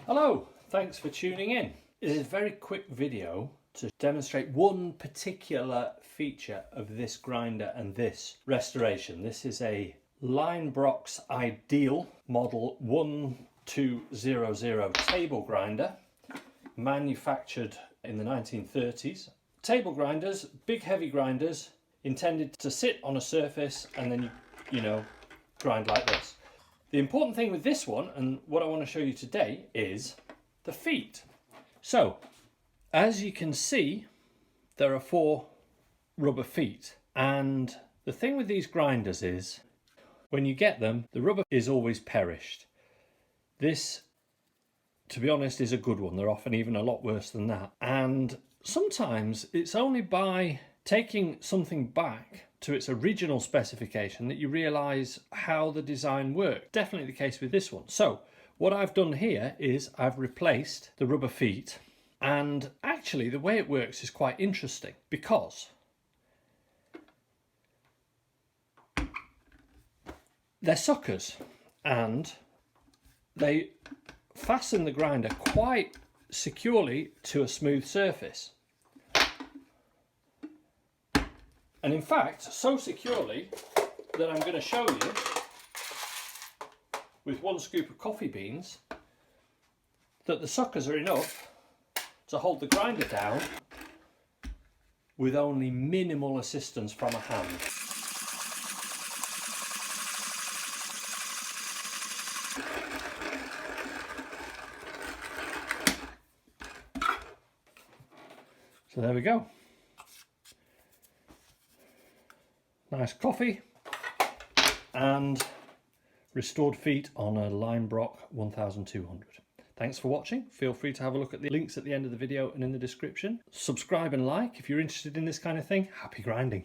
Hello, thanks for tuning in. It is a very quick video to demonstrate one particular feature of this grinder and this restoration. This is a Leinbrock's Ideal Model 1200 table grinder, manufactured in the 1930s. Table grinders, big heavy grinders, intended to sit on a surface and then you grind like this. The important thing with this one, and what I want to show you today, is the feet. So, as you can see, there are 4 rubber feet. And the thing with these grinders is, when you get them, the rubber is always perished. This, to be honest, is a good one. They're often even a lot worse than that. And sometimes it's only by taking something back to its original specification that you realise how the design worked. Definitely the case with this one. So what I've done here is I've replaced the rubber feet, and actually the way it works is quite interesting because they're suckers and they fasten the grinder quite securely to a smooth surface. And in fact, so securely that I'm going to show you with 1 scoop of coffee beans that the suckers are enough to hold the grinder down with only minimal assistance from a hand. So there we go. Nice coffee and restored feet on a Leinbrock 1200. Thanks for watching. Feel free to have a look at the links at the end of the video and in the description. Subscribe and like if you're interested in this kind of thing. Happy grinding.